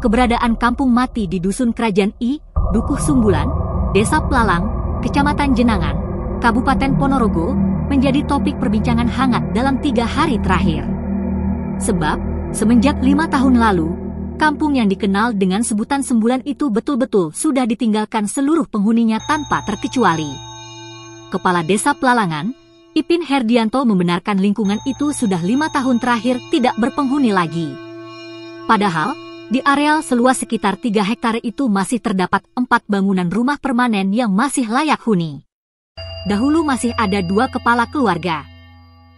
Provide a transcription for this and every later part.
keberadaan kampung mati di Dusun Kerajaan I, Dukuh Sumbulan, Desa Pelalang, Kecamatan Jenangan, Kabupaten Ponorogo, menjadi topik perbincangan hangat dalam 3 hari terakhir. Sebab, semenjak 5 tahun lalu, kampung yang dikenal dengan sebutan Sembulan itu betul-betul sudah ditinggalkan seluruh penghuninya tanpa terkecuali. Kepala Desa Pelalangan, Ipin Herdianto membenarkan lingkungan itu sudah 5 tahun terakhir tidak berpenghuni lagi. Padahal, di areal seluas sekitar 3 hektar itu masih terdapat 4 bangunan rumah permanen yang masih layak huni. Dahulu masih ada 2 kepala keluarga.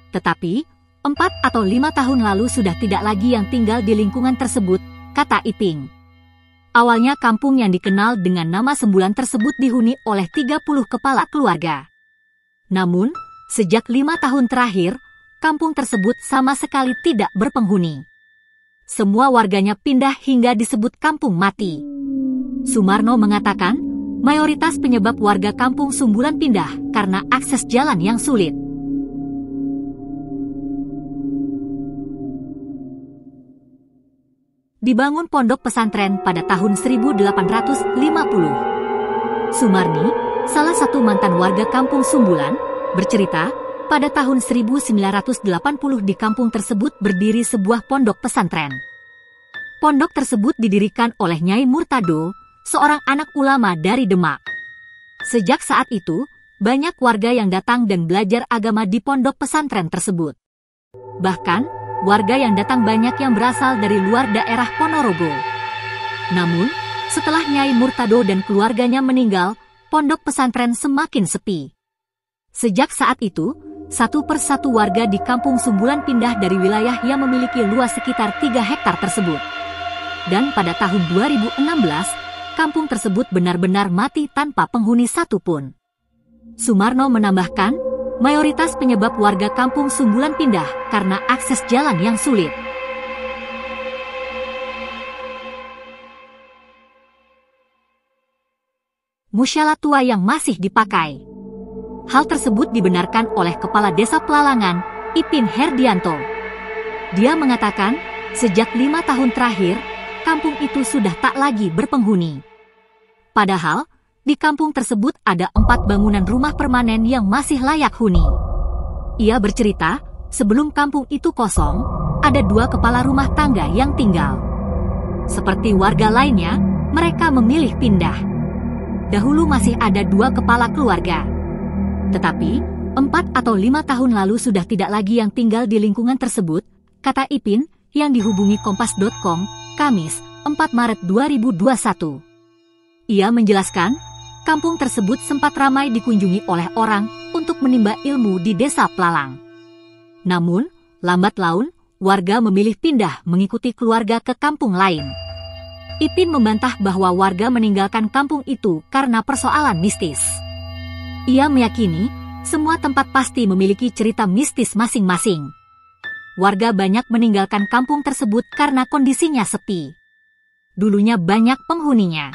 Tetapi, 4 atau 5 tahun lalu sudah tidak lagi yang tinggal di lingkungan tersebut, kata Iping. Awalnya kampung yang dikenal dengan nama Sembulan tersebut dihuni oleh 30 kepala keluarga. Namun, sejak 5 tahun terakhir, kampung tersebut sama sekali tidak berpenghuni. Semua warganya pindah hingga disebut kampung mati. Sumarno mengatakan, mayoritas penyebab warga kampung Sumbulan pindah karena akses jalan yang sulit. Dibangun pondok pesantren pada tahun 1850. Sumarni, salah satu mantan warga kampung Sumbulan, bercerita, pada tahun 1980 di kampung tersebut berdiri sebuah pondok pesantren. Pondok tersebut didirikan oleh Nyai Murtado, seorang anak ulama dari Demak. Sejak saat itu, banyak warga yang datang dan belajar agama di pondok pesantren tersebut. Bahkan, warga yang datang banyak yang berasal dari luar daerah Ponorogo. Namun, setelah Nyai Murtado dan keluarganya meninggal, pondok pesantren semakin sepi. Sejak saat itu, satu persatu warga di kampung Sumbulan pindah dari wilayah yang memiliki luas sekitar 3 hektar tersebut. Dan pada tahun 2016, kampung tersebut benar-benar mati tanpa penghuni satupun. Sumarno menambahkan, mayoritas penyebab warga kampung Sumbulan pindah karena akses jalan yang sulit. Musyalah tua yang masih dipakai. Hal tersebut dibenarkan oleh Kepala Desa Pelalangan, Ipin Herdianto. Dia mengatakan, sejak 5 tahun terakhir, kampung itu sudah tak lagi berpenghuni. Padahal, di kampung tersebut ada 4 bangunan rumah permanen yang masih layak huni. Ia bercerita, sebelum kampung itu kosong, ada 2 kepala rumah tangga yang tinggal. Seperti warga lainnya, mereka memilih pindah. Dahulu masih ada 2 kepala keluarga. Tetapi, 4 atau 5 tahun lalu sudah tidak lagi yang tinggal di lingkungan tersebut, kata Ipin, yang dihubungi Kompas.com, Kamis, 4 Maret 2021. Ia menjelaskan, kampung tersebut sempat ramai dikunjungi oleh orang untuk menimba ilmu di Desa Pelalang. Namun, lambat laun, warga memilih pindah mengikuti keluarga ke kampung lain. Ipin membantah bahwa warga meninggalkan kampung itu karena persoalan mistis. Ia meyakini, semua tempat pasti memiliki cerita mistis masing-masing. Warga banyak meninggalkan kampung tersebut karena kondisinya sepi. Dulunya banyak penghuninya.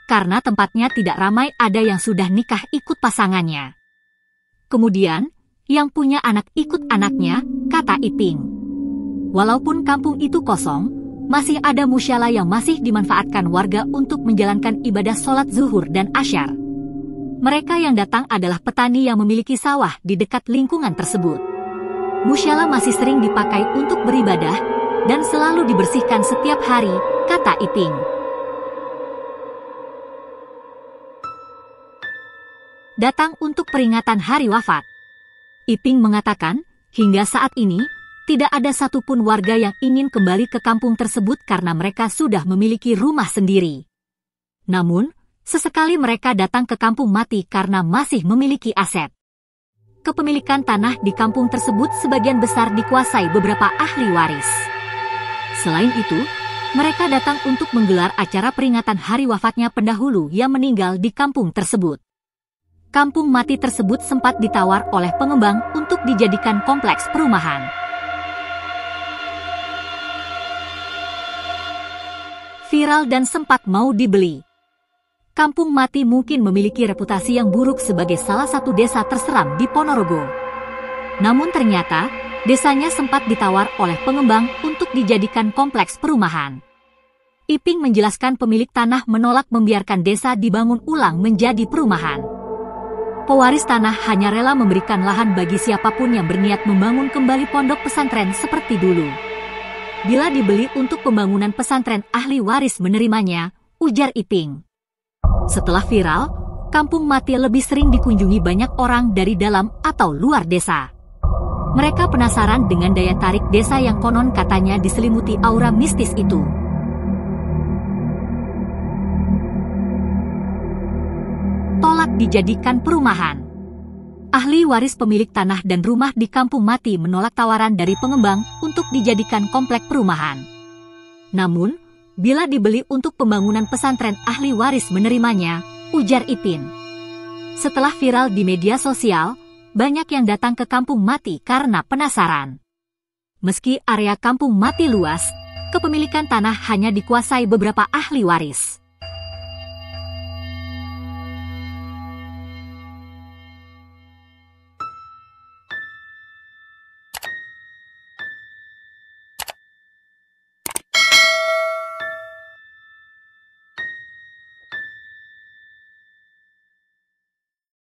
Karena tempatnya tidak ramai, ada yang sudah nikah ikut pasangannya. Kemudian, yang punya anak ikut anaknya, kata Iping. Walaupun kampung itu kosong, masih ada musyalah yang masih dimanfaatkan warga untuk menjalankan ibadah sholat zuhur dan asyar. Mereka yang datang adalah petani yang memiliki sawah di dekat lingkungan tersebut. Musyalah masih sering dipakai untuk beribadah dan selalu dibersihkan setiap hari, kata Iping. Datang untuk peringatan hari wafat. Iping mengatakan, hingga saat ini, tidak ada satupun warga yang ingin kembali ke kampung tersebut karena mereka sudah memiliki rumah sendiri. Namun, sesekali mereka datang ke kampung mati karena masih memiliki aset. Kepemilikan tanah di kampung tersebut sebagian besar dikuasai beberapa ahli waris. Selain itu, mereka datang untuk menggelar acara peringatan hari wafatnya pendahulu yang meninggal di kampung tersebut. Kampung mati tersebut sempat ditawar oleh pengembang untuk dijadikan kompleks perumahan. Viral dan sempat mau dibeli. Kampung mati mungkin memiliki reputasi yang buruk sebagai salah satu desa terseram di Ponorogo. Namun ternyata, desanya sempat ditawar oleh pengembang untuk dijadikan kompleks perumahan. Iping menjelaskan pemilik tanah menolak membiarkan desa dibangun ulang menjadi perumahan. Pewaris tanah hanya rela memberikan lahan bagi siapapun yang berniat membangun kembali pondok pesantren seperti dulu. Bila dibeli untuk pembangunan pesantren, ahli waris menerimanya, ujar Iping. Setelah viral, Kampung Mati lebih sering dikunjungi banyak orang dari dalam atau luar desa. Mereka penasaran dengan daya tarik desa yang konon katanya diselimuti aura mistis itu. Tolak dijadikan perumahan. Ahli waris pemilik tanah dan rumah di Kampung Mati menolak tawaran dari pengembang untuk dijadikan komplek perumahan. Namun, bila dibeli untuk pembangunan pesantren, ahli waris menerimanya, ujar Ipin. Setelah viral di media sosial, banyak yang datang ke Kampung Mati karena penasaran. Meski area Kampung Mati luas, kepemilikan tanah hanya dikuasai beberapa ahli waris.